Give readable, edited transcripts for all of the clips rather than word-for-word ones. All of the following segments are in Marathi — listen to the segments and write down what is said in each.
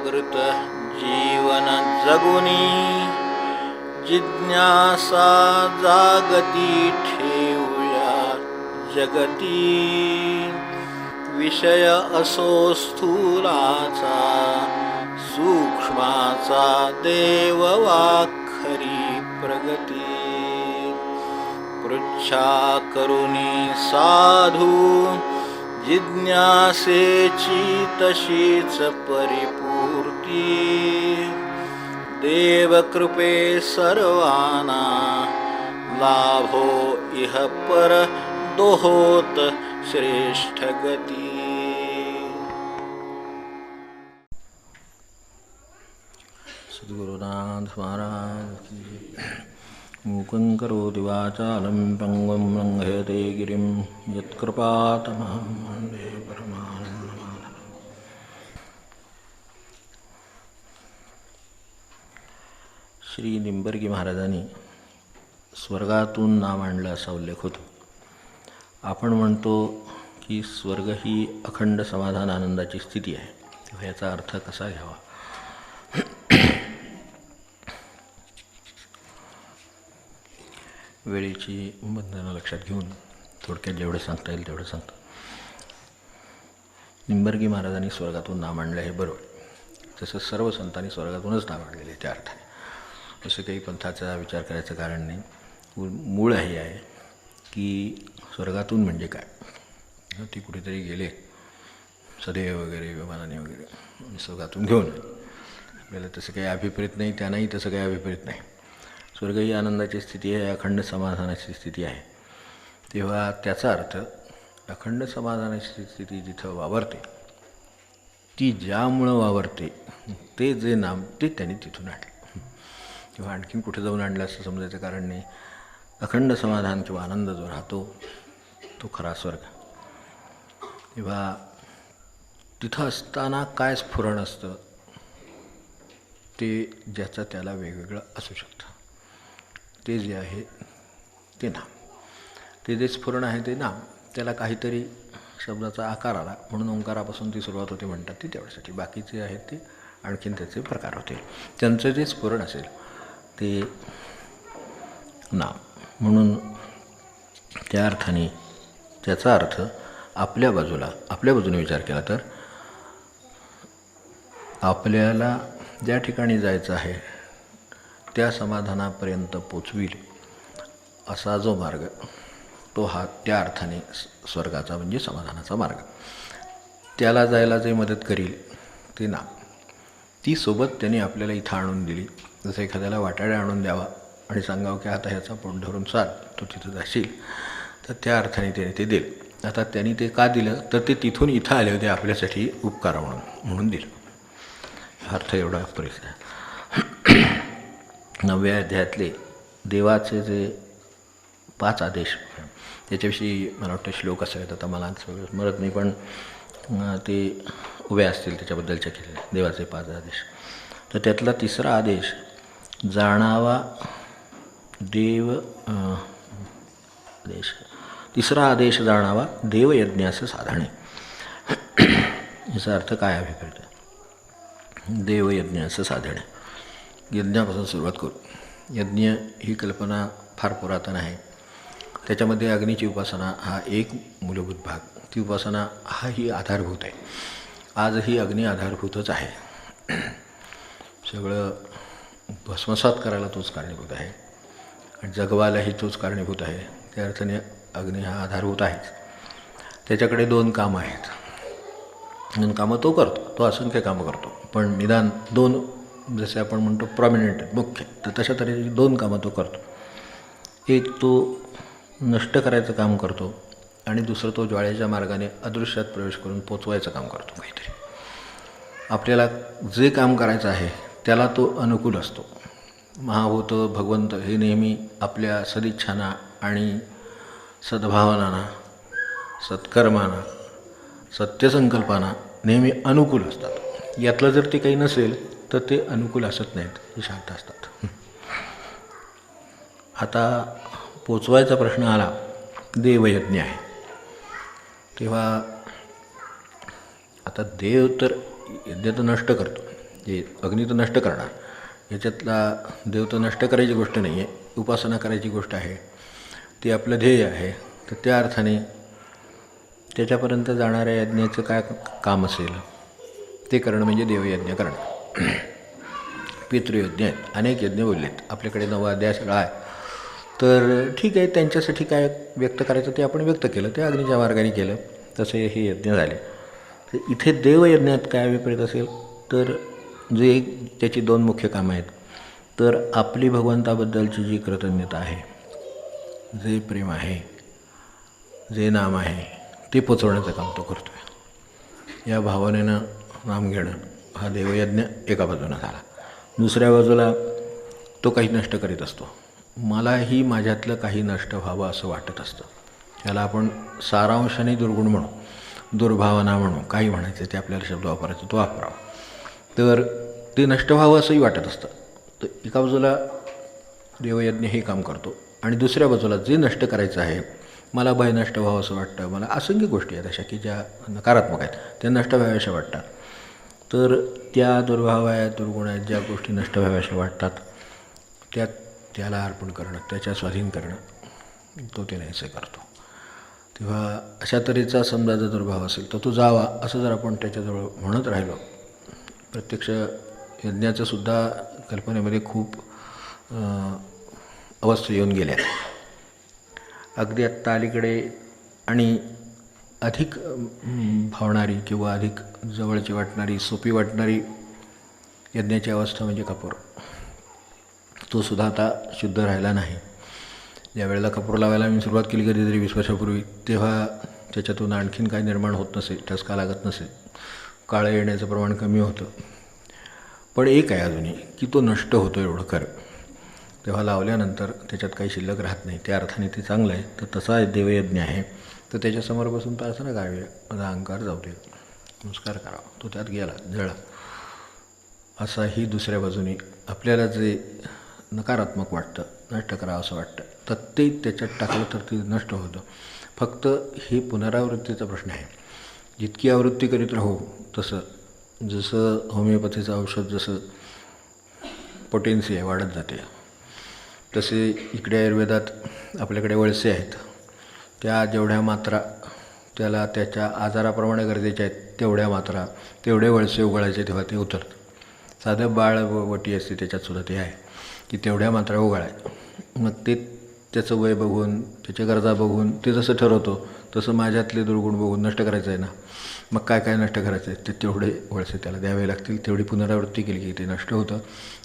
जागृत जीवन जगुनी जिज्ञासा जागती ठेवूया जगती विषय असो स्थूलाचा सूक्ष्माचा देव वाखरी प्रगती पृच्छा करुनी साधू जिज्ञासेची तशीच परिपूर्ती देवकृपे सर्वांना लाभो इह पर दोहोत श्रेष्ठ गती. सद्गुरुनाथ महाराज की. मूकं करोति वाचालं पंगुं लंघयते गिरिं यत्कृपातमहं वन्दे परमानन्दमाधवम्. श्री निंबर्गी महाराजांनी स्वर्गातून नाव आणलं असा उल्लेख होतो. आपण म्हणतो की स्वर्ग ही अखंड समाधान आनंदाची स्थिती आहे, तेव्हा याचा अर्थ कसा घ्यावा. वेळेची बंधनं लक्षात घेऊन थोडक्यात जेवढे सांगता येईल तेवढं सांगतो. निंबर्गी महाराजांनी स्वर्गातून नाव आणलं हे बरोबर, तसं सर्व संतांनी स्वर्गातूनच नाव आणलेले त्या अर्थाने. असं काही पंथाचा विचार करायचं कारण नाही. मूळ हे आहे की स्वर्गातून म्हणजे काय. ती कुठेतरी गेले सदैव वगैरे विमानाने वगैरे स्वर्गातून घेऊन आपल्याला तसं काही अभिप्रेत नाही, त्यांनाही तसं काही अभिप्रेत नाही. स्वर्ग ही आनंदाची स्थिती आहे, अखंड समाधानाची स्थिती आहे. तेव्हा त्याचा अर्थ अखंड समाधानाची स्थिती जिथं वावरते ती ज्यामुळं वावरते ते जे नाम ते त्यांनी तिथून आणलं. किंवा आणखीन कुठे जाऊन आणलं असं समजायचं कारण नाही. अखंड समाधान किंवा आनंद जो राहतो तो खरा स्वर्ग. तेव्हा तिथं असताना काय स्फुरण असतं ते ज्याचं त्याला वेगवेगळं असू शकतं. ते जे आहे ते नाम, ते जे स्फुरण आहे ते नाम, त्याला काहीतरी शब्दाचा आकार आला म्हणून ओंकारापासून ती सुरुवात होते म्हणतात ती तेवढ्यासाठी. बाकीचे आहेत ते आणखीन त्याचे प्रकार होते. त्यांचं जे स्फुरण असेल ते नाम. म्हणून त्या अर्थाने त्याचा अर्थ आपल्या बाजूने विचार केला तर आपल्याला ज्या ठिकाणी जायचं आहे त्या समाधानापर्यंत पोचविल असा जो मार्ग तो हा त्या अर्थाने स्वर्गाचा म्हणजे समाधानाचा मार्ग. त्याला जायला जे मदत करील ते नाम. ती सोबत त्यांनी आपल्याला इथं आणून दिली. जसं एखाद्याला वाटाड्या आणून द्यावा आणि सांगावं की आता ह्याचा पोट धरून चाल, तो तिथं जाशील, तर त्या अर्थाने त्याने ते दिलं. आता त्यांनी ते का दिलं तर ते तिथून इथं आले होते आपल्यासाठी उपकार म्हणून दिलं. अर्थ एवढा पुरेसा आहे. 9व्या अध्यायातले देवाचे जे 5 आदेश, त्याच्याविषयी मला वाटतं श्लोक असावेत, आता मला स्मरत नाही, पण ते उभे असतील त्याच्याबद्दलच्या केलेले देवाचे 5 आदेश. तर त्यातला 3रा आदेश जाणावा देव आदेश. 3रा आदेश जाणावा देवयज्ञाचं साधणे. याचा अर्थ काय अभिप्राय. देवयज्ञाचं साधणे, यज्ञापासून सुरुवात करू. यज्ञ ही कल्पना फार पुरातन आहे. त्याच्यामध्ये अग्नीची उपासना हा एक मूलभूत भाग. ती उपासना हाही आधारभूत आहे. आजही अग्नी आधारभूतच आहे. सगळं भस्मसात करायला तोच कारणीभूत आहे आणि जगवायलाही तोच कारणीभूत आहे. त्या अर्थाने अग्नी हा आधारभूत आहेच. त्याच्याकडे 2 कामं आहेत. 2 कामं तो करतो, तो असंख्य कामं करतो, पण निदान 2 जसे आपण म्हणतो प्रॉमिनंट मुख्य, तर तशा तऱ्हेची 2 कामं तो करतो. एक तो नष्ट करायचं काम करतो आणि दुसरं तो ज्वाळेच्या मार्गाने अदृश्यात प्रवेश करून पोचवायचं काम करतो. काहीतरी आपल्याला जे काम करायचं आहे त्याला तो अनुकूल असतो. महाभूत भगवंत हे नेहमी आपल्या सदिच्छांना आणि सद्भावनांना, सत्कर्मांना, सत्यसंकल्पांना नेहमी अनुकूल असतात. यातलं जर ते काही नसेल तर ते अनुकूल असत नाहीत, हे शांत असतात. आता पोचवायचा प्रश्न आला, देवयज्ञ आहे. तेव्हा आता देव तर यज्ञ तर नष्ट करतो, जे अग्नी तर नष्ट करणार, याच्यातला देव तर नष्ट करायची गोष्ट नाही आहे, उपासना करायची गोष्ट आहे, ती आपलं ध्येय आहे. तर त्या अर्थाने त्याच्यापर्यंत जाणाऱ्या यज्ञाचं काय काम असेल ते करणं म्हणजे देवयज्ञ करणं. पितृयज्ञ आहेत, अनेक यज्ञ बोललेत, आपल्याकडे 9 अध्याय सगळा आहे. तर ठीक आहे, त्यांच्यासाठी काय व्यक्त करायचं ते आपण व्यक्त केलं, ते अग्नीच्या मार्गाने केलं, तसे हे यज्ञ झाले. तर इथे देवयज्ञात काय विपरीत असेल तर जे त्याची 2 मुख्य कामं आहेत. तर आपली भगवंताबद्दलची जी कृतज्ञता आहे, जे प्रेम आहे, जे नाम आहे, ते पोचवण्याचं काम तो करतो आहे. या भावनेनं नाम घेणं हा देवयज्ञ एका बाजूला झाला. दुसऱ्या बाजूला तो काही नष्ट करीत असतो. मलाही माझ्यातलं काही नष्ट व्हावं असं वाटत असतं. याला आपण सारांशाने दुर्गुण म्हणू, दुर्भावना म्हणू, काही म्हणायचं ते आपल्याला शब्द वापरायचा तो वापरावा. तर ते नष्ट व्हावं असंही वाटत असतं. तर एका बाजूला देवयज्ञ हे काम करतो आणि दुसऱ्या बाजूला जे नष्ट करायचं आहे, मला भय नष्ट व्हावं असं वाटतं, मला असंख्य गोष्टी आहेत अशा की ज्या नकारात्मक आहेत, त्या नष्ट व्हाव्याशा वाटतात. तर त्या दुर्भाव आहेत, दुर्गुण आहेत, ज्या गोष्टी नष्ट व्हाव्याशा वाटतात त्याला अर्पण करणं, त्याच्या स्वाधीन करणं, तो ते नाहीसे करतो. तेव्हा अशा तऱ्हेचा समजा जर दुर्भाव असेल तर तो जावा असं जर आपण त्याच्याजवळ म्हणत राहिलो. प्रत्यक्ष यज्ञाचंसुद्धा कल्पनेमध्ये खूप अवस्था येऊन गेल्या. अगदी आत्ता अलीकडे आणि अधिक भावणारी किंवा अधिक जवळची वाटणारी, सोपी वाटणारी यज्ञाची अवस्था म्हणजे कपूर. तो सुद्धा आता शुद्ध राहिला नाही. ज्या वेळेला कपूर लावायला मी सुरुवात केली कधीतरी 20 वर्षापूर्वी, तेव्हा त्याच्यातून आणखीन काय निर्माण होत नसे, ठसका लागत नसे, काळं येण्याचं प्रमाण कमी होतं. पण एक आहे अजूनही की तो नष्ट होतो एवढं खरं. तेव्हा लावल्यानंतर त्याच्यात काही शिल्लक राहत नाही, त्या अर्थाने ते चांगलं आहे. तर तसा देवयज्ञ आहे. तर त्याच्यासमोर बसून प्रार्थना करावी, माझा अहंकार जाऊ दे, नमस्कार करावा, तो त्यात गेला, जळा. असाही दुसऱ्या बाजूने आपल्याला जे नकारात्मक वाटतं, नष्ट करावं असं वाटतं, तर ते त्याच्यात टाकलं तर ते नष्ट होतं. फक्त हे पुनरावृत्तीचा प्रश्न आहे. जितकी आवृत्ती करीत राहू तसं, जसं होमिओपॅथीचं औषध जसं पोटेन्सी आहे वाढत जाते, तसे इकडे आयुर्वेदात आपल्याकडे वळसे आहेत. त्या जेवढ्या मात्रा त्याला त्याच्या आजाराप्रमाणे गरजेच्या आहेत तेवढ्या मात्रा, तेवढे वळसे उगाळायचे, तेव्हा ते उतरतं. साधं बाळ वटी असते त्याच्यातसुद्धा ते आहे की तेवढ्या मात्रा उगाळायच्या. मग ते त्याचं वय बघून, त्याच्या गरजा बघून ते जसं ठरवतो तसं माझ्यातले दुर्गुण बघून नष्ट करायचं आहे ना. मग काय काय नष्ट करायचं आहे ते तेवढे वळसे त्याला द्यावे लागतील. तेवढी पुनरावृत्ती केली की ते नष्ट होतं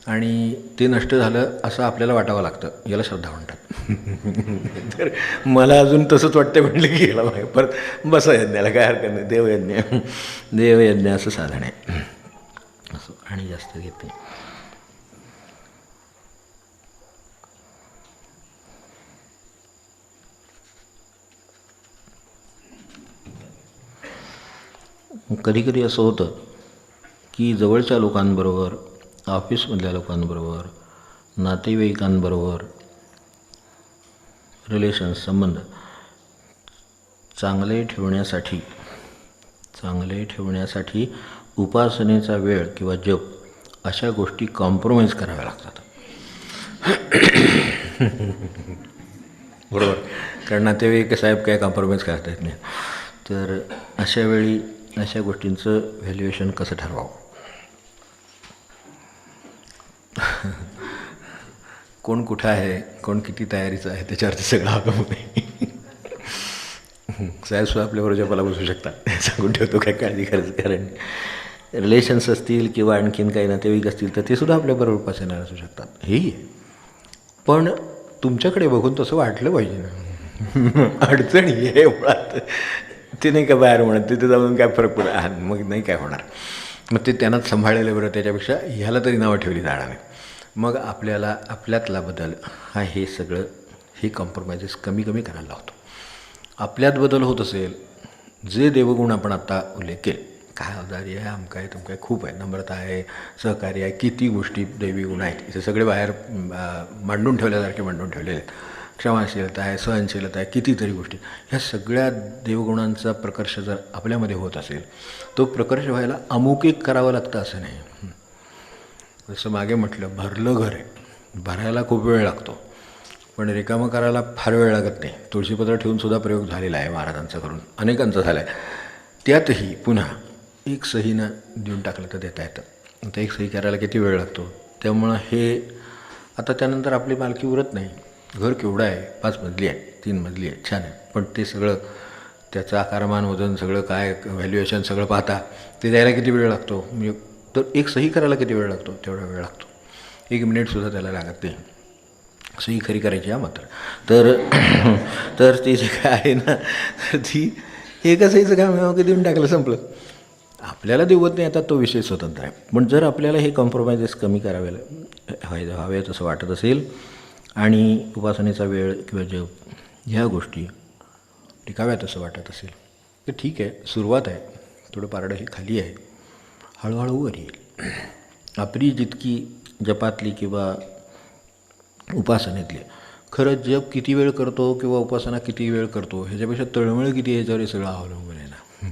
आणि ते नष्ट झालं असं आपल्याला वाटावं लागतं. याला श्रद्धा म्हणतात. तर मला अजून तसंच वाटतं म्हटलं की गेला बाहेर परत बसा यज्ञाला, काय हरकत नाही, देवयज्ञ असं साधन आहे. असं आणि जास्त घेत नाही. कधीकधी असं होतं की जवळच्या लोकांबरोबर, ऑफिसमधल्या लोकांबरोबर, नातेवाईकांबरोबर रिलेशन्स, संबंध चांगले ठेवण्यासाठी उपासनेचा वेळ किंवा जप अशा गोष्टी कॉम्प्रोमाइज कराव्या लागतात. बरोबर, कारण नातेवाईक साहेब काय कॉम्प्रोमाइज करता येत नाही. तर अशा वेळी अशा गोष्टींचं व्हॅल्युएशन कसं ठरवावं. कोण कुठं आहे, कोण किती तयारीचं आहे त्याच्यावरती सगळं अवलंबून आहे. साहेबसुद्धा आपल्याबरोबर जपाला बसू शकतात, सांगून ठेवतो, काय काळजी करायचं. कारण रिलेशन्स असतील किंवा आणखीन काही नातेवाईक असतील तर ते सुद्धा आपल्याबरोबर उपासनाला असू शकतात. हेही पण तुमच्याकडे बघून तसं वाटलं पाहिजे ना. अडचणी आहे मुळात. ते नाही का बाहेर म्हणत, तिथे जाऊन काय फरक पडत, मग नाही काय होणार. मग ते त्यांनाच सांभाळलेलं बरं, त्याच्यापेक्षा ह्याला तरी नावं ठेवली जाणार नाही. मग आपल्याला आपल्यातला बदल हा हे सगळं हे कॉम्प्रोमाइजेस कमी करायला लावतो. आपल्यात बदल होत असेल, जे देवगुण आपण आत्ता उल्लेख केले, काय आजारी आहे, आमका आहे, तुमका आहे, खूप आहे, नम्रता आहे, सहकार्य आहे, किती गोष्टी दैवी गुण आहेत, इथे सगळे बाहेर मांडून ठेवल्यासारखे मांडून ठेवलेले आहेत. क्षमाशीलता आहे, सहनशीलता आहे, कितीतरी गोष्टी. ह्या सगळ्या देवगुणांचा प्रकर्ष जर आपल्यामध्ये होत असेल, तो प्रकर्ष व्हायला अमुक एक करावं लागतं असं नाही. जसं मागे म्हटलं, भरलं घर आहे, भरायला खूप वेळ लागतो, पण रिकामं करायला फार वेळ लागत नाही. तुळशीपत्र ठेवूनसुद्धा प्रयोग झालेला आहे महाराजांचा, करून अनेकांचा झाला आहे. त्यातही पुन्हा एक सहीनं देऊन टाकलं तर देता येतं. आता एक सही करायला किती वेळ लागतो. त्यामुळं हे आता त्यानंतर आपली मालकी उरत नाही. घर केवढं आहे, 5 मजली आहे, 3 मजली आहे, छान आहे, पण ते सगळं त्याचं आकारमान, वजन, सगळं काय व्हॅल्युएशन सगळं पाहता ते द्यायला किती वेळ लागतो. म्हणजे तर एक सही करायला किती वेळ लागतो, तेवढा वेळ लागतो. 1 मिनिटसुद्धा त्याला लागत नाही. सही खरी करायची हा मात्र. तर ते जे काय आहे ना, तर ती एका सहीचं काम की देऊन टाकलं, संपलं. आपल्याला देवत नाही आता, तो विषय स्वतंत्र आहे. पण जर आपल्याला हे कॉम्प्रोमाइजेस कमी करावे हवेत असं वाटत असेल आणि उपासनेचा वेळ किंवा जप ह्या गोष्टी टिकाव्यात असं वाटत असेल तर ठीक आहे, सुरुवात आहे, थोडं पारडं हे खाली आहे, हळूहळू वर येईल. आपली जितकी जपातली किंवा उपासनेतली, खरं जप किती वेळ करतो किंवा उपासना किती वेळ करतो ह्याच्यापेक्षा तळमळ किती ह्याच्यावर हे सगळं अवलंबून आहे ना.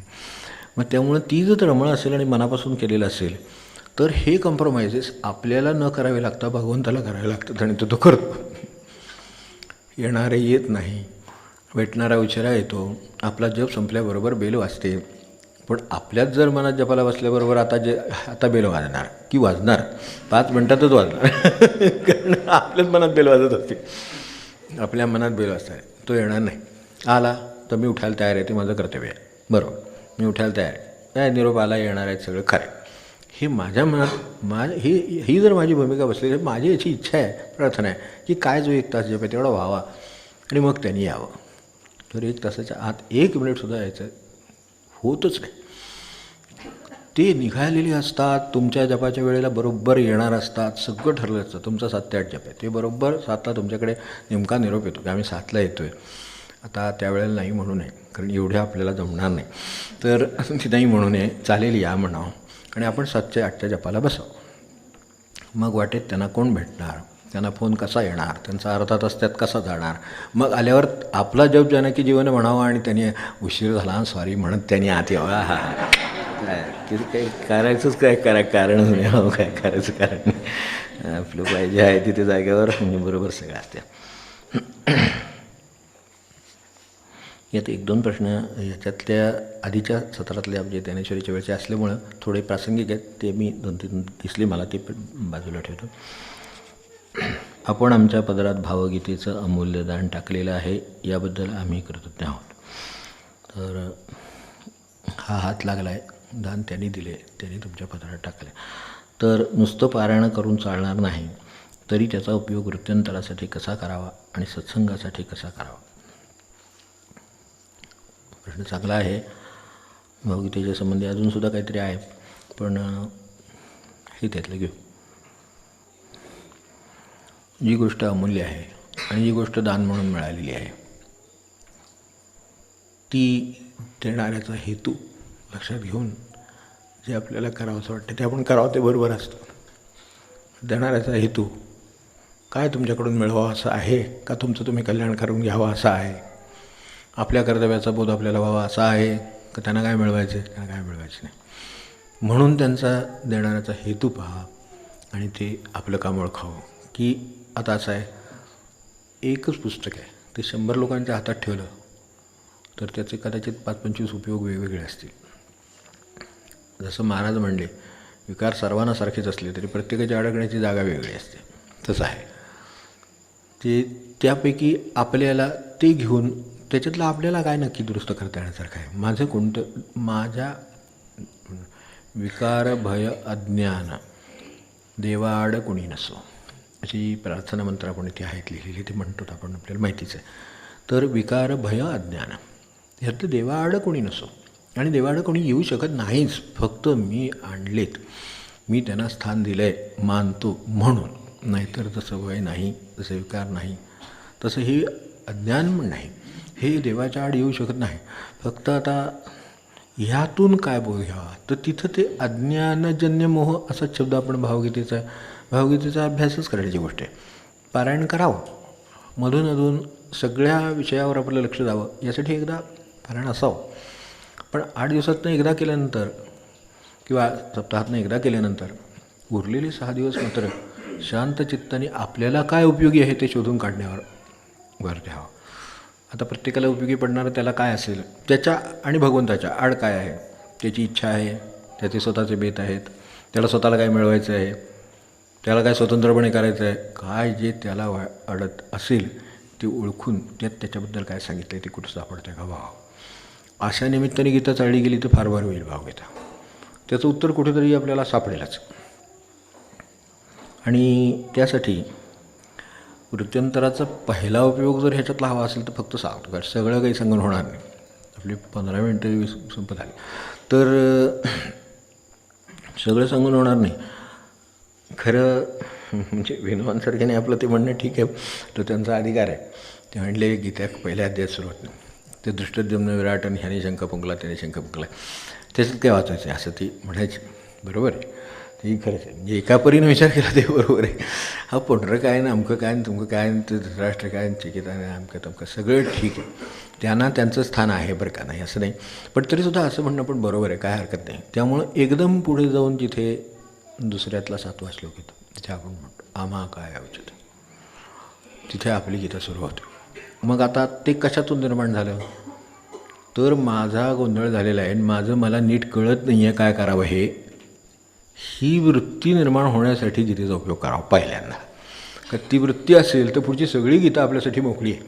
मग त्यामुळं ती जर तळमळ असेल आणि मनापासून केलेलं असेल तर हे कॉम्प्रोमाइजेस आपल्याला न करावे लागता भगवंताला करावे लागतात आणि तो करतो. येणारे येत नाही, भेटणारा उशिरा येतो. आपला जप संपल्याबरोबर बेल वाजते, पण आपल्याच जर मनात जपाला बसल्याबरोबर आता बेल वाजणार की वाजणार 5 मिनटातच वाजणार कारण आपल्याच मनात बेल वाजत असते. आपल्या मनात बेल वाजता आहे, तो येणार नाही. आला तर मी उठायला तयार आहे, ते माझं कर्तव्य आहे, बरोबर, मी उठायला तयार आहे, काय निरोप आला, येणार आहे, सगळं खरं आहे. हे माझ्या मनात ही जर माझी भूमिका बसली तर माझी याची इच्छा आहे, प्रार्थना आहे की काय जो 1 तास जप आहे तेवढा व्हावा आणि मग त्यांनी यावं. तर 1 तासाच्या आत 1 मिनिटसुद्धा यायचं होतच नाही. ते निघालेले असतात, तुमच्या जपाच्या वेळेला बरोबर येणार असतात, सगळं ठरलं असतं. तुमचा 7 ते 8 जप आहे, ते बरोबर 7ला तुमच्याकडे नेमका निरोप येतो की आम्ही 7ला येतो आहे. आता त्यावेळेला नाही म्हणू नये, कारण एवढ्या आपल्याला जमणार नाही, तर ती नाही म्हणू नये, चालेल या म्हणावं आणि आपण 7च्या 8च्या जपाला बसावं. मग वाटेत त्यांना कोण भेटणार, त्यांना फोन कसा येणार, त्यांचा अर्धा तास त्यात कसा जाणार. मग आल्यावर आपला जप जानकी जीवन म्हणावा आणि त्याने उशीर झाला सॉरी म्हणत त्यांनी आत यावा. काय किती काही करायचंच काय कारणच नाही, काय करायचं कारण नाही. आपलं पाहिजे आहे तिथे जागेवर म्हणजे बरोबर सगळं असते. यात 1-2 प्रश्न याच्यातल्या आधीच्या सत्रातले म्हणजे ज्ञानेश्वरीच्या वेळचे असल्यामुळं थोडे प्रासंगिक आहेत, ते मी 2-3 दिसले मला, ते बाजूला ठेवतो. आपण आमच्या पदरात भावगीतेचं अमूल्य दान टाकलेलं आहे, याबद्दल आम्ही कृतज्ञ आहोत. तर हा हात लागला आहे, दान त्यांनी दिले, त्यांनी तुमच्या पदरात टाकले. तर नुसतं पारायण करून चालणार नाही, तरी त्याचा उपयोग वृत्त्यंतरासाठी कसा करावा आणि सत्संगासाठी कसा करावा. प्रश्न चांगला आहे. भावगीतेच्या संबंधी अजूनसुद्धा काहीतरी आहे, पण हे त्यातलं घेऊ. जी गोष्ट अमूल्य आहे आणि जी गोष्ट दान म्हणून मिळालेली आहे, ती देणाऱ्याचा हेतू लक्षात घेऊन जे आपल्याला करावं असं वाटतं ते आपण करावं, ते बरोबर असतं. देणाऱ्याचा हेतू काय तुमच्याकडून मिळवावं असं आहे का तुमचं तुम्ही कल्याण करून घ्यावं असं आहे, आपल्या कर्तव्याचा बोध आपल्याला व्हावा असा आहे का त्यांना काय मिळवायचं आहे, त्यांना काय मिळवायचं नाही. म्हणून त्यांचा देणाऱ्याचा हेतू पहा आणि ते आपलं काम ओळखावं. की आता असं आहे, एकच पुस्तक आहे, ते 100 लोकांच्या हातात ठेवलं तर त्याचे कदाचित 5-25 उपयोग वेगवेगळे असतील. जसं महाराज म्हणले, विकार सर्वांना सारखेच असले तरी प्रत्येकाची अडकण्याची जागा वेगळी असते, तसं आहे ते. त्यापैकी आपल्याला ते घेऊन त्याच्यातलं आपल्याला काय नक्की दुरुस्त करता येण्यासारखं आहे. माझं कोणतं, माझ्या विकार भय अज्ञान देवाआड कोणी नसो, अशी प्रार्थना मंत्र आपण इथे आहेत लिहिलेली, ते म्हणतो आपण, आपल्याला माहितीच आहे. तर विकार भय अज्ञान ह्यातलं देवाआड कोणी नसो आणि देवाआड कोणी येऊ शकत नाहीच. फक्त मी आणलेत, मी त्यांना स्थान दिलं आहे मानतो म्हणून, नाहीतर तसं भय नाही, तसं विकार नाही, तसं हे अज्ञान पण नाही, हे देवाच्या आड येऊ शकत नाही. फक्त आता ह्यातून काय बोध घ्यावा, तर तिथं ते अज्ञानजन्य मोह असाच शब्द आपण भावगीतेचा अभ्यासच करायची गोष्ट आहे. पारायण करावं, मधून अधून सगळ्या विषयावर आपलं लक्ष द्यावं, यासाठी एकदा पारायण असावं. पण 8 दिवसातनं एकदा केल्यानंतर किंवा सप्ताहातनं एकदा केल्यानंतर उरलेले 6 दिवस मात्र शांत चित्ताने आपल्याला काय उपयोगी आहे ते शोधून काढण्यावर भर द्यावा. आता प्रत्येकाला उपयोगी पडणारं त्याला काय असेल, त्याच्या आणि भगवंताच्या आड काय आहे, त्याची इच्छा आहे, त्याचे स्वतःचे बेत आहेत, त्याला स्वतःला काय मिळवायचं आहे, त्याला काय स्वतंत्रपणे करायचं आहे, काय जे त्याला अडत असेल ते ओळखून त्यात त्याच्याबद्दल काय सांगितलं आहे ते कुठं सापडतं का भाव. अशा निमित्ताने गीता चालली गेली तर फार भार होईल भाव गीता. त्याचं उत्तर कुठेतरी आपल्याला सापडेलच. आणि त्यासाठी वृत्त्यंतराचा पहिला उपयोग जर ह्याच्यातला हवा असेल तर फक्त सांगतो, कारण सगळं काही सांगून होणार नाही. आपली 15 मिनटं संपत आली तर सगळं सांगून होणार नाही. खरं म्हणजे विनोबांसारख्याने आपलं ते म्हणणं ठीक आहे, तो त्यांचा अधिकार आहे. ते म्हणले गीता पहिल्या अध्यायात सुरुवात नाही, ते दृष्टद्युम्न विराट आणि ह्याने शंख फुंकला त्याने शंख फुंकला, त्याच्यात काय वाचायचं आहे असं ती म्हणायची. बरोबर आहे, तेही खरंच आहे. म्हणजे एका परीनं विचार केला ते बरोबर आहे. हा पुंडरं काय ना अमकं काय तुमकं काय ते धृतराष्ट्र काय चिकिता नाही अमकं तमकं सगळं ठीक आहे, त्यांना त्यांचं स्थान आहे बरं का, नाही असं नाही. पण तरीसुद्धा असं म्हणणं पण बरोबर आहे, काय हरकत नाही. त्यामुळं एकदम पुढे जाऊन जिथे दुसऱ्यातला 7वा श्लोक येतो तिथे आपण म्हणतो आम्हा काय औचित्य, तिथे आपली गीता सुरू होते. मग आता ते कशातून निर्माण झालं तर माझा गोंधळ झालेला आहे आणि माझं मला नीट कळत नाही आहे काय करावं, ही वृत्ती निर्माण होण्यासाठी गीतेचा उपयोग करावा पहिल्यांदा. का ती वृत्ती असेल तर पुढची सगळी गीता आपल्यासाठी मोकळी आहे.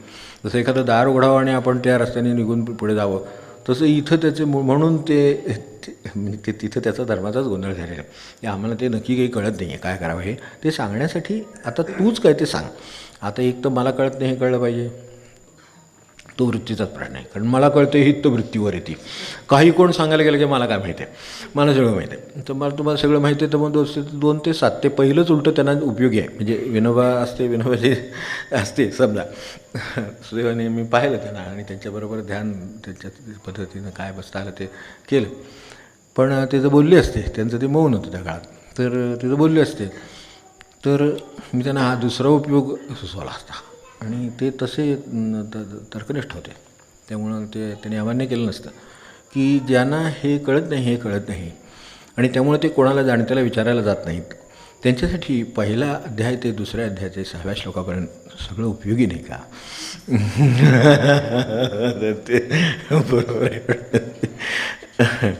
जसं एखादं दार उघडावं आणि आपण त्या रस्त्याने निघून पुढे जावं, तसं इथं त्याचे म्हणून ते तिथं त्याचा धर्माचाच गोंधळ झालेला आहे. आम्हाला ते नक्की काही कळत नाही आहे काय करावं हे ते सांगण्यासाठी आता तूच काय ते सांग. आता एक तर मला कळत नाही हे कळलं पाहिजे, तो वृत्तीचाच प्रश्न आहे. कारण मला कळतं ही तर वृत्तीवर येते. काही कोण सांगायला गेलं की मला काय माहिती आहे, मला सगळं माहिती आहे. तर मला तुम्हाला सगळं माहिती आहे तर मग 2 ते 7 ते पहिलंच उलटं त्यांना उपयोगी आहे. म्हणजे विनोबा असते, विनोबा जे असते समजा सुदैवाने मी पाहिलं त्यांना आणि त्यांच्याबरोबर ध्यान त्यांच्या पद्धतीनं काय बसता आलं ते केलं. पण ते जर बोलले असते, त्यांचं ते मौन होतं त्या काळात, तर ते जर बोलले असते तर मी त्यांना हा दुसरा उपयोग सुचवला असता. आणि ते तसे तर्कनिष्ठ होते, त्यामुळं त्यांनी अमान्य केलं नसतं की ज्यांना हे कळत नाही हे कळत नाही आणि त्यामुळे ते कोणाला जाणत्याला विचारायला जात नाहीत, त्यांच्यासाठी पहिला अध्याय ते दुसऱ्या अध्यायाचे 6व्या श्लोकापर्यंत सगळं उपयोगी नाही का. ते बरोबर आहे,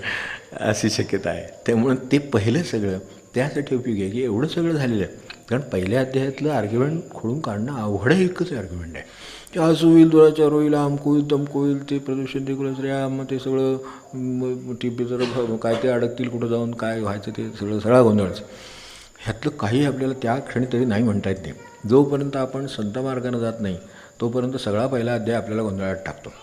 अशी शक्यता आहे. त्यामुळं ते पहिलं सगळं त्यासाठी उपयोगी आहे की एवढं सगळं झालेलं आहे. कारण पहिल्या अध्यायातलं आर्ग्युमेंट खोडून काढणं अवघड आहे, इतकंच आर्ग्युमेंट आहे की असं होईल, दुराचार होईल, आमकं होईल, तमकं होईल, ते प्रदूषण ते कुलश्र्या, मग ते सगळं टिपे जर काय ते अडकतील कुठं जाऊन काय व्हायचं ते सगळा गोंधळचं. ह्यातलं काही आपल्याला त्या क्षणी तरी नाही म्हणता येत नाही. जोपर्यंत आपण संत मार्गानं जात नाही तोपर्यंत सगळा पहिला अध्याय आपल्याला गोंधळात टाकतो.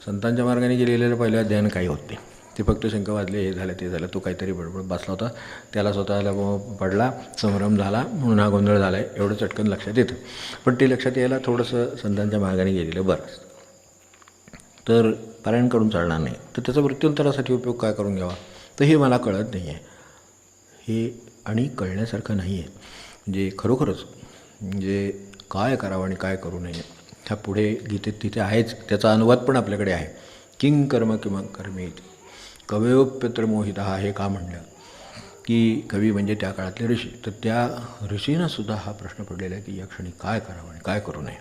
संतांच्या मार्गाने गेलेल्या पहिल्या अध्यायानं काही होत नाही. ते फक्त शंख वाजले, हे झालं ते झालं, तो काहीतरी बडबड बसला होता, त्याला स्वतःला पडला, संभ्रम झाला म्हणून हा गोंधळ झाला आहे एवढं चटकन लक्षात येतं. पण ते लक्षात यायला थोडंसं संतांच्या मार्गाने गेलेलं बरं. तर पारायण करून चालणार नाही, तर त्याचा वृत्त्यंतरासाठी उपयोग काय करून घ्यावा, तर हे मला कळत नाही आहे हे आणि कळण्यासारखं नाही आहे. म्हणजे खरोखरच म्हणजे काय करावं आणि काय करू नये ह्या पुढे गीतेत तिथे आहेच. त्याचा अनुवाद पण आपल्याकडे आहे. किंग कर्म किंवा कर्मेत कवयोप्यत्र मोहिता, हे का म्हणलं की कवी म्हणजे त्या काळातले ऋषी. तर त्या ऋषींनासुद्धा हा प्रश्न पडलेला आहे की या क्षणी काय करावं आणि काय करू नये.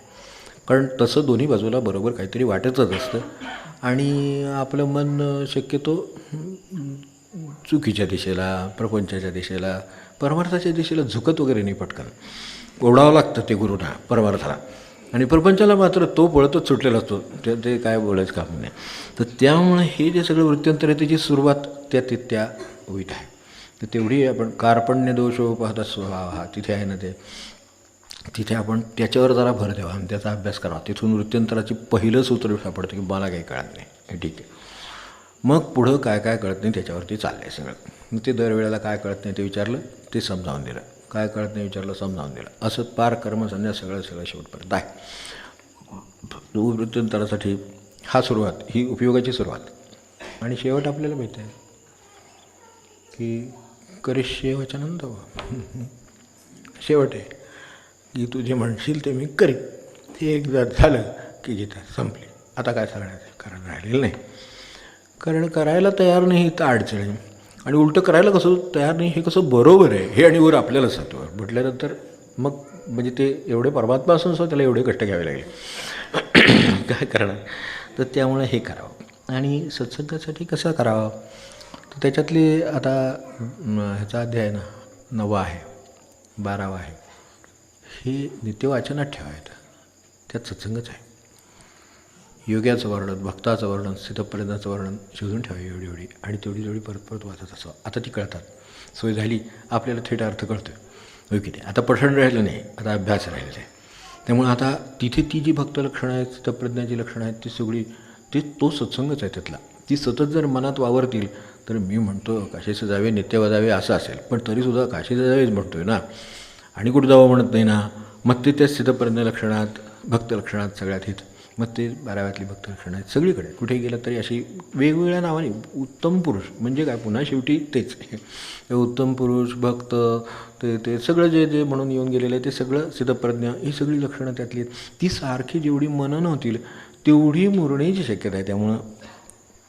कारण तसं दोन्ही बाजूला बरोबर काहीतरी वाटतच असतं आणि आपलं मन शक्यतो चुकीच्या दिशेला, प्रपंचाच्या दिशेला, परमार्थाच्या दिशेला झुकत वगैरे नाही. पटकन ओढावं लागतं ते गुरुना परमार्थाला, आणि प्रपंचाला मात्र तो पळतच सुटलेला असतो, ते काय बोलायचं काम नाही. तर त्यामुळे हे जे सगळं वृत्त्यंतर आहे त्याची सुरुवात त्या होईत आहे. तर तेवढी आपण कार्पण्य दोषोपहत स्वभाव हा तिथे आहे ना, ते तिथे आपण त्याच्यावर जरा भर द्यावा आणि त्याचा अभ्यास करावा. तिथून वृत्त्यंतराची पहिलं सूत्र सापडतं की मला काही कळत नाही, हे ठीक आहे. मग पुढं काय काय कळत नाही त्याच्यावरती चाललं आहे सगळं. मग ते दरवेळेला काय कळत नाही ते विचारलं, ते समजावून दिलं, काय कळत नाही विचारलं, समजावून दिलं, असं पार कर्मसंन्यास सगळं शेवटपर्यंत आहे. वृत्त्यंतरासाठी हा सुरुवात, ही उपयोगाची सुरुवात आणि शेवट आपल्याला माहीत आहे की करिष्ये वचनं तव. शेवट आहे की तू जे म्हणशील ते मी करीन. ते एकदा झालं की गीता संपली. आता काय सांगण्याचं कारण राहिलेलं नाही. कारण करायला तयार नाही तर अडचण आहे. आणि उलटं करायला कसं तयार नाही, हे कसं बरोबर आहे हे आणि वर आपल्याला सांगतो म्हटल्यानंतर मग म्हणजे ते एवढे परमात्मा असून सुद्धा त्याला एवढे कष्ट घ्यावे लागले काय करणार. तर त्यामुळे हे करावं. आणि सत्संगासाठी कसं करावं, तर त्याच्यातले आता ह्याचा अध्याय ना 9 आहे, 12 आहे, हे नित्यवाचनात ठेवायचं. त्यात सत्संगच आहे. योग्याचं वर्णन, भक्ताचं वर्णन, स्थितप्रज्ञाचं वर्णन शोधून ठेवा एवढी आणि तेवढी परत परत वाचत असावं. आता ती कळतात, सोय झाली, आपल्याला थेट अर्थ कळतो आहे. होय की नाही. आता पठण राहिलं नाही, आता अभ्यास राहिलेला आहे. त्यामुळे आता तिथे ती जी भक्त लक्षणं आहेत, स्थितप्रज्ञाची लक्षणं आहेत, ती सगळी तो सत्संगच आहे त्यातला. ती सतत जर मनात वावरतील तर मी म्हणतो काशीचं जावे, नित्य वाजावे असं असेल, पण तरीसुद्धा काशीचं जावेच म्हणतो आहे ना, आणि कुठं जावं म्हणत नाही ना. मग ते त्या स्थितप्रज्ञ लक्षणात, भक्त लक्षणात सगळ्यात हित, मग ते 12व्यातली भक्त लक्षणं आहेत सगळीकडे. कुठे गेलं तरी अशी वेगवेगळ्या नावाने उत्तम पुरुष म्हणजे काय, पुन्हा शेवटी तेच उत्तम पुरुष, भक्त, ते सगळं जे म्हणून येऊन गेलेलं आहे ते सगळं स्थितप्रज्ञ, ही सगळी लक्षणं त्यातली आहेत. ती सारखी जेवढी मनन होतील तेवढी मुरण्याची शक्यता आहे. त्यामुळं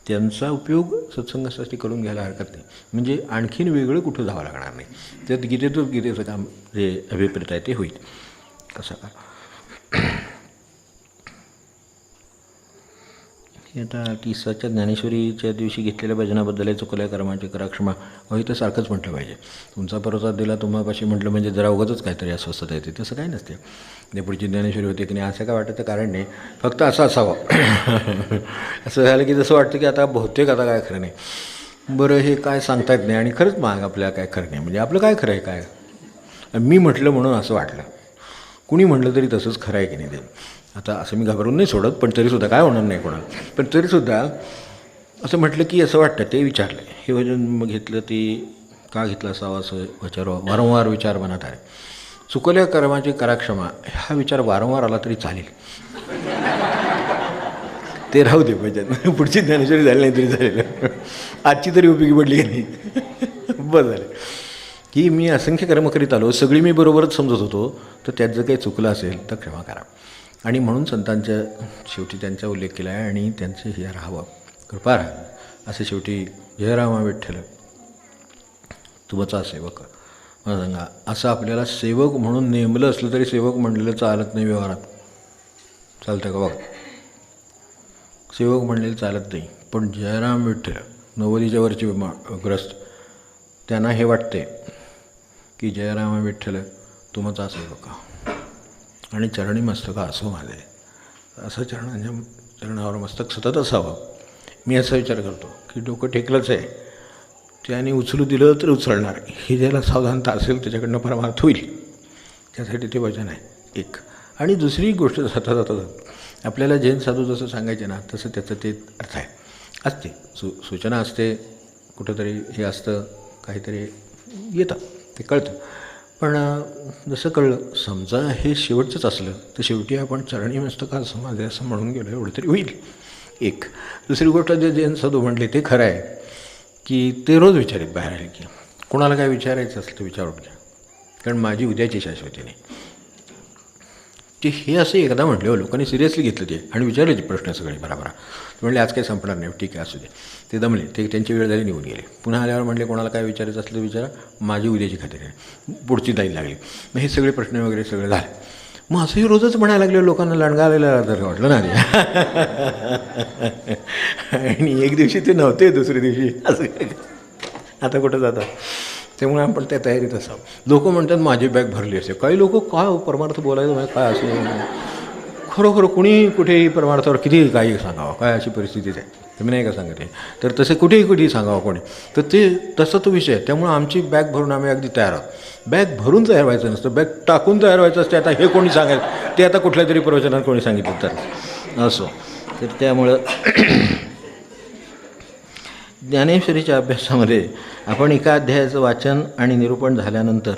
त्यांचा उपयोग सत्संगासाठी करून घ्यायला हरकत नाही. म्हणजे आणखीन वेगळं कुठं जावं लागणार नाही. त्यात गीतेचं काम जे अभिप्रेत आहे ते होईल. कसं का हे आता 30च्या ज्ञानेश्वरीच्या दिवशी घेतलेल्या भजनाबद्दल चुकल्या कर्माची करा क्षमा, हे तर सारखंच म्हटलं पाहिजे. तुमचा परसाद दिला तुम्हापाशी म्हटलं म्हणजे जरा उगाचच काहीतरी अस्वस्थता येते, तसं काही नसते. ते पुढची ज्ञानेश्वरी होते की नाही असं काय वाटायचं कारण नाही, फक्त असं असावं असं झालं की जसं वाटतं की आता बहुतेक आता काय खरं नाही, बरं हे काय सांगता येत नाही आणि खरंच मग आपल्याला काय खरं नाही. म्हणजे आपलं काय खरं आहे, काय मी म्हटलं म्हणून असं वाटलं, कुणी म्हटलं तरी तसंच खरं आहे की नाही ते. आता असं मी घाबरून नाही सोडत, पण तरीसुद्धा काय होणार नाही कोणाला, पण तरीसुद्धा असं म्हटलं की असं वाटतं. ते विचारलं हे वचन मग घेतलं, ते का घेतलं असावं असं वारंवार विचार मनात आहे. चुकल्या कर्माची करा क्षमा, हा विचार वारंवार आला तरी चालेल, ते राहू दे भजन. पुढची ज्ञानेश्वरी झाली नाही तरी चालेल, आजची तरी उपयोगी पडली की नाही बस झालं. की मी असंख्य कर्म करीत आलो, सगळी मी बरोबरच समजत होतो, तर त्यात जर काही चुकलं असेल तर क्षमा करा. आणि म्हणून संतांच्या शेवटी त्यांचा उल्लेख केला आहे आणि त्यांचं हे राहावं, कृपा राहावं असं शेवटी. जय रामा विठ्ठल तुमचा सेवक मला सांगा. असं आपल्याला सेवक म्हणून नेमलं असलं तरी सेवक म्हणलेलं चालत नाही व्यवहारात. चालतं का बघा, सेवक म्हणलेलं चालत नाही. पण जयराम विठ्ठल 90च्या वरचे ग्रस्त त्यांना हे वाटते की जयराम विठ्ठल तुमचा सेवक आणि चरणी मस्तक असो माझे, असं चरणावर मस्तक सतत असावं. मी असा विचार करतो की डोकं टेकलंच आहे, त्याने उचलू दिलं तर उचलणार, ही ज्याला सावधानता असेल त्याच्याकडनं परमार्थ होईल. त्यासाठी ते वचन आहे एक. आणि दुसरी गोष्ट जाता आपल्याला जैन साधू जसं सांगायचे ना तसं त्याचं ते अर्थ आहे, असते सूचना असते, कुठंतरी हे असतं, काहीतरी येतं, ते कळतं. पण जसं कळलं, समजा हे शेवटचंच असलं तर शेवटी आपण चरणी मस्तक असं माझे असं म्हणून गेलो एवढं तरी होईल एक. दुसरी गोष्ट जे जैन साधू म्हटले ते खरं आहे की ते रोज विचारित बाहेर आले की कोणाला काय विचारायचं असलं तर विचारून घ्या, कारण माझी उद्याची शाश्वती नाही. ते हे असं एकदा म्हटले हो, लोकांनी सिरियसली घेतलं ते आणि विचारले ते प्रश्न सगळे बरोबर. म्हणले आज काही संपणार नाही, ठीक आहे असू दे. ते दमले, ते त्यांची वेळ झाली, निघून गेले. पुन्हा आल्यावर म्हटले कोणाला काय विचारायचं असलं तर विचारा, माझी उद्याची खात्री आहे, पुढची ताई लागली. मग हे सगळे प्रश्न वगैरे सगळे झाले. मग असंही रोजच म्हणायला लागले, लोकांना लणगा आलेला तर वाटलं ना ते. आणि एक दिवशी ते नव्हते, दुसऱ्या दिवशी असं आता कुठं जातात. त्यामुळे आपण त्या तयारीत असावं. लोक म्हणतात माझी बॅग भरली असे, काही लोक काय परमार्थ बोलायचं म्हणजे काय असं खरोखर कुणी कुठेही परमार्थावर किती काही सांगावं, काय अशी परिस्थितीच आहे, तुम्ही नाही का सांगत आहे, तर तसे कुठेही सांगावं कोणी, तर ते तसा तो विषय आहे. त्यामुळं आमची बॅग भरून आम्ही अगदी तयार आहोत. बॅग भरून तयार व्हायचं नसतं, बॅग टाकून तयार व्हायचं असते. आता हे कोणी सांगायचं, ते आता कुठल्या तरी प्रवचनात कोणी सांगितलं तर असो. तर त्यामुळं ज्ञानेश्वरीच्या अभ्यासामध्ये आपण एका अध्यायाचं वाचन आणि निरूपण झाल्यानंतर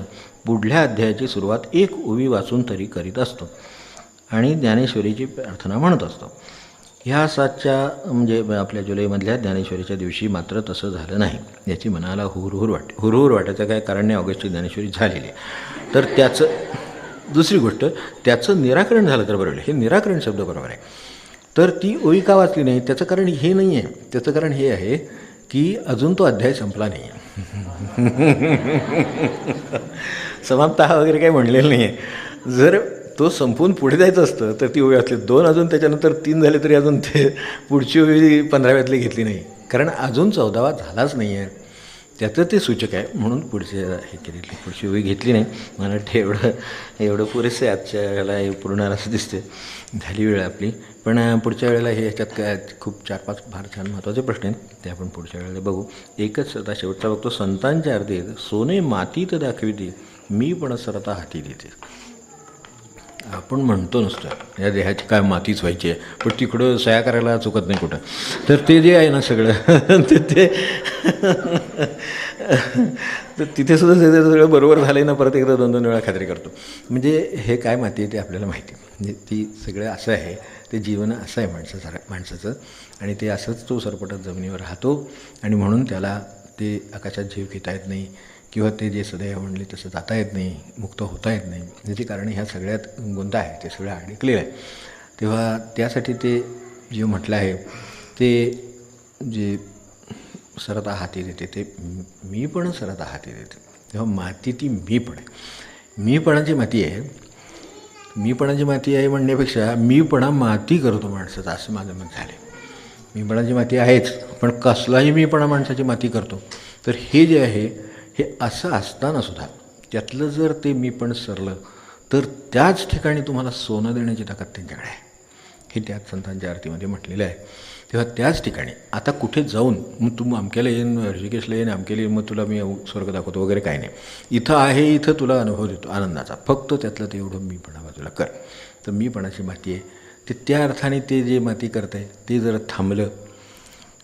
पुढल्या अध्यायाची सुरुवात एक ओवी वाचून तरी करीत असतो आणि ज्ञानेश्वरीची प्रार्थना म्हणत असतो. ह्या 7च्या म्हणजे आपल्या जुलैमधल्या ज्ञानेश्वरीच्या दिवशी मात्र तसं झालं नाही. याची मनाला हुरहुर वाटायचं काय कारण नाही, ऑगस्टची ज्ञानेश्वरी झालेली आहे. तर त्याचं दुसरी गोष्ट त्याचं निराकरण झालं तर बरोबर. हे निराकरण शब्द बरोबर आहे. तर ती ओवी का वाचली नाही त्याचं कारण हे नाही आहे. त्याचं कारण हे आहे की अजून तो अध्याय संपला नाही आहे. समाप्तः वगैरे काही म्हणलेलं नाही आहे. जर तो संपून पुढे जायचं असतं तर ती ओवी असली 2 अजून त्याच्यानंतर 3 झाले तरी अजून ते पुढची ओवी 15व्यातली घेतली नाही, कारण अजून 14वा झालाच नाही आहे. त्याचं ते सूचक आहे म्हणून पुढचे हे केलेली पुढची ओवी घेतली नाही. मला वाटतं एवढं पुरेसे आजच्या वेळेला हे पूर्ण असं दिसते. झाली वेळ आपली, पण पुढच्या वेळेला हे ह्याच्यात काय खूप 4-5 फार छान महत्त्वाचे प्रश्न आहेत, ते आपण पुढच्या वेळेला बघू. एकच आता शेवटचा बघतो. संतांच्या अर्धे सोने मातीत दाखविते, मी पण सरता हाती देते. आपण म्हणतो नुसतं या देहाची काय मातीच व्हायची आहे, पण तिकडं सया करायला चुकत नाही कुठं. तर ते जे आहे ना सगळं ते तर तिथे सुद्धा सगळं बरोबर झालं आहे ना, परत एकदा 2-2 वेळा खात्री करतो. म्हणजे हे काय माती आहे ते आपल्याला माहिती आहे. म्हणजे ती सगळं असं आहे, ते जीवन असं आहे माणसाचं, आणि ते असंच तो सरपटत जमिनीवर राहतो, आणि म्हणून त्याला ते आकाशात जीव घेता येत नाही, किंवा ते जे सदैव म्हणले तसं जाता येत नाही, मुक्त होता येत नाही. याची कारण ह्या सगळ्यात गुंता आहे, ते सगळं अडकलेलं आहे. तेव्हा त्यासाठी ते जे म्हटलं आहे ते जे सरता हाती देते, ते मी पण सरता हाती देते. तेव्हा माती ती मी पण आहे, मीपणाची माती आहे. मीपणाची माती आहे म्हणण्यापेक्षा मीपणा माती करतो माणसाचा, असं माझं मत झालं. मीपणाची माती आहेच, पण कसलाही मीपणा माणसाची माती करतो. तर हे जे आहे हे असं असतानासुद्धा त्यातलं जर ते मी पण सरलं तर त्याच ठिकाणी तुम्हाला सोनं देण्याची ताकद त्यांच्याकडे आहे, हे त्याच संतांच्या आरतीमध्ये म्हटलेलं आहे. तेव्हा त्याच ठिकाणी आता कुठे जाऊन मग तू अमक्याला येईन, ऋषिकेशला येईन, अमक्याला येईन, मग तुला मी स्वर्ग दाखवतो वगैरे काही नाही. इथं आहे, इथं तुला अनुभव देतो आनंदाचा, फक्त त्यातलं ते एवढं मीपणा बाजूला कर. तर मीपणाची माती आहे ते, त्या अर्थाने ते जे माती करत आहे ते जर थांबलं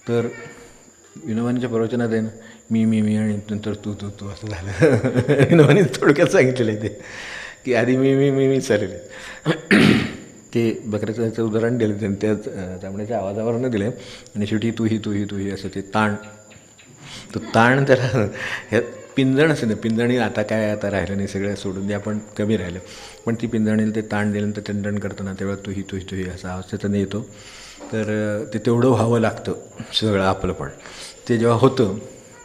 तर विनोबांच्या प्रवचनात आहे ना, मी आणि नंतर तू असं झालं. विनोबांनी थोडक्यात सांगितलेलं आहे ते, की आधी मी चालेल. ते बकऱ्याचं उदाहरण दिलं त्यांनी, त्याच चामड्याच्या आवाजावरनं दिलं, आणि शेवटी तू ही असं ते ताण, तो ताण त्याला ह्या पिंजण असेल ना, पिंजणी आता काय आता राहिलं नाही, सगळं सोडून दे आपण, कमी राहिलं. पण ती पिंजणीला ते ताण दिल्यानंतर चंदन करताना तेव्हा तू ही असा आवाज त्याचा नाही येतो. तर ते तेवढं व्हावं लागतं सगळं आपलं, पण ते जेव्हा होतं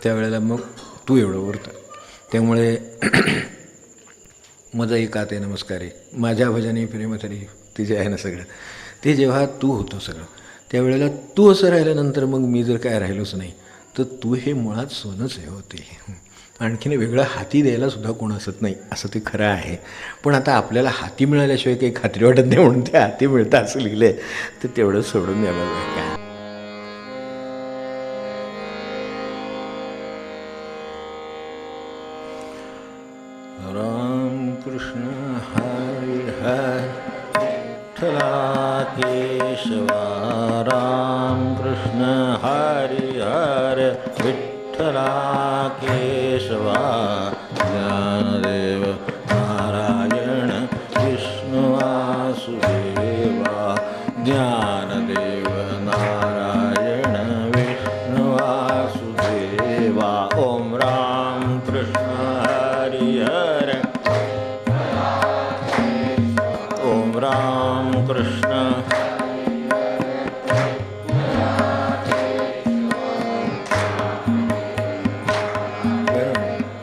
त्यावेळेला मग तू एवढं उरतं. त्यामुळे मजा एका ते नमस्कारे माझ्या भजनी प्रेमथरी, ते जे आहे ना सगळं, ते जेव्हा तू होतं सगळं, त्यावेळेला तू असं राहिल्यानंतर मग मी जर काय राहिलोच नाही, तर तू हे मुळात सोनंच हे होते. आणखीन वेगळं हाती द्यायला सुद्धा कोण असत नाही, असं ते खरं आहे. पण आता आपल्याला हाती मिळाल्याशिवाय काही खात्री वाटत नाही, म्हणून ते हाती मिळतं असं लिहिलं आहे, तर तेवढं सोडून द्यायला काय. राम कृष्ण हरी हर विठ्ठला केशवा, राम कृष्ण हरी हर विठ्ठला केशवा, ज्ञानदेव नारायण विष्णु वासुदेवा, ज्ञानदेव नारायण विष्णु वासुदेवा. ओम राम कृष्ण हरी हर, ओम राम कृष्ण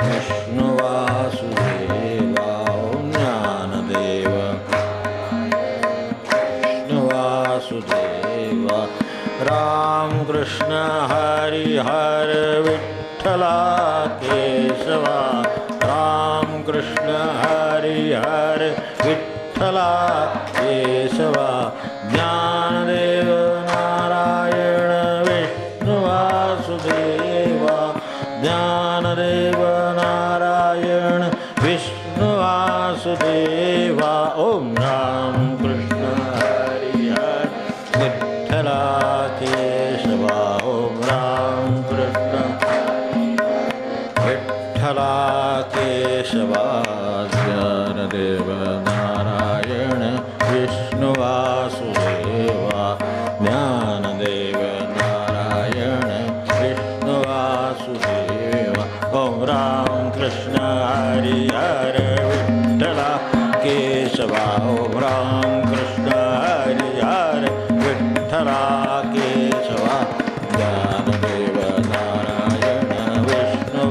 विष्णु वासुदेवा, ओम ज्ञानदेव विष्णु वासुदेवा. राम कृष्ण हरी हर विठ्ठला केशवा, राम कृष्ण हरी हर विठ्ठला केशवा, ज्ञानदेव नारायण विष्णु वासुदेवा, ज्ञानदेव नारायण विष्णु वासुदेवा. ओम राम कृष्ण हरी हर विठ्ठला केशवा, ओम राम कृष्ण विठ्ठला केशवा, ज्ञानदेव नारायण विष्णु वासुदेवा, ज्ञानदेव नारायण विष्णु वासुदेवा. ओम राम कृष्ण हरी हर विठ्ठला केशवा, ओम राम कृष्ण हरी हर विठ्ठला केशवा, ज्ञानदेव नारायण विष्णु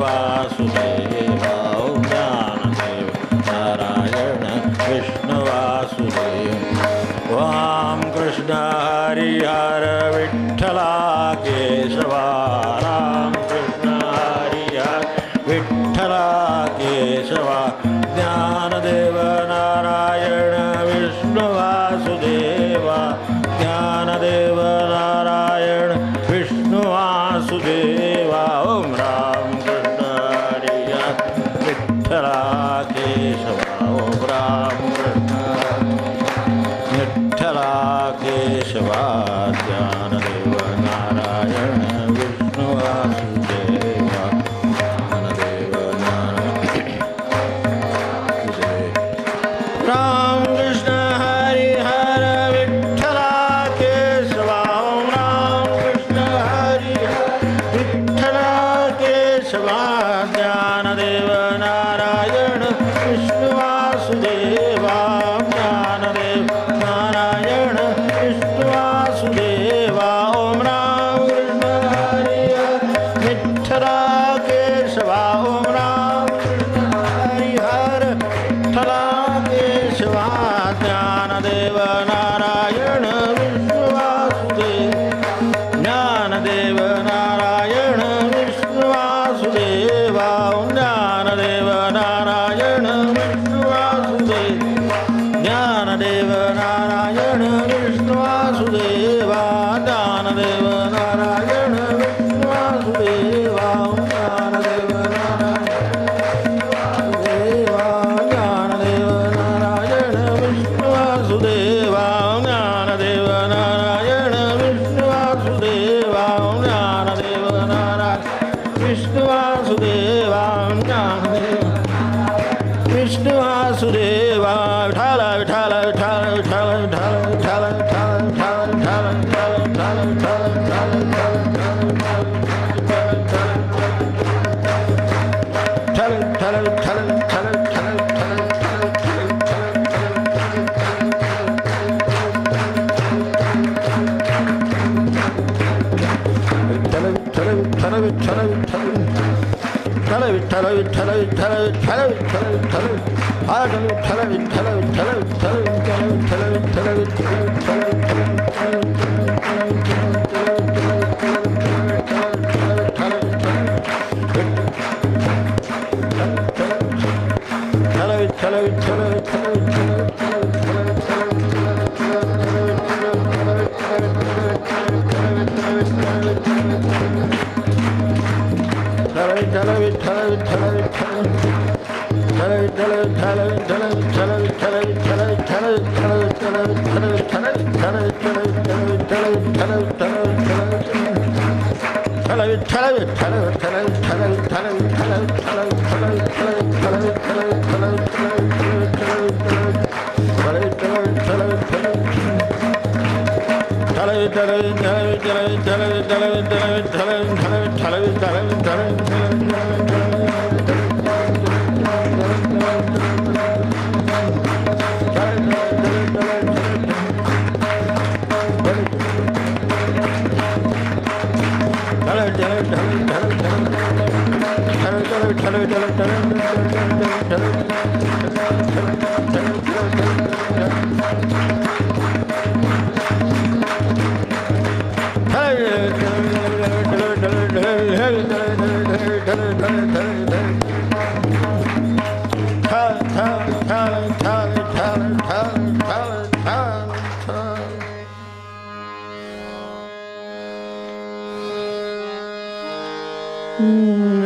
कृष्ण हरी हर विठ्ठला केशवा राम कृष्ण हरी हर विठ्ठला केशवा ज्ञानदेव नारायण विष्णु वासुदेवा ज्ञानदेव नारायण विष्णु वासुदेवा ओम राम कृष्ण हरी हर विठ्ठला केशवा ओम राम कृष्ण विठ्ठला केशवा ज्ञानदेव नारायण विष्णु वासुदेवा ज्ञानदेव नारायण राम कृष्ण हरि हर विठ्ठला केशवा ओम राम कृष्ण हरि हर विठ्ठला केशवा ज्ञानदेव नारायण विष्णु वासुदेवा ज्ञानदेव नारायण विष्णु वासुदेवा ओम राम कृष्ण हरि हर विठ्ठला केशवा ओम राम कृष्ण हरि हर विठ्ठला केशवा ज्ञानदेव नारायण विष्णु वासुदेव ज्ञानदेव नारायण विष्णु वासुदेवा ज्ञानदेव नारायण विष्णु वासुदेव ज्ञानदेव नारायण विष्णु वासुदेवा ज्ञानदेव नारायण विष्णु वासुदेवा ज्ञानदेव नारायण विष्णु वासुदेवा ज्ञानदेव नारायण विष्णु वासुदेवा ज्ञानदेव नारायण विष्णु वासुदेवा ज्ञानदेव विष्णु वासुदेवा विठ्ठल विठ्ठल विठ्ठल विठ्ठल विठ्ठल विठ्ठल विठ्ठल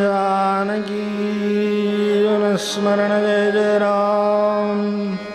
जानकी स्मरण जय जय राम।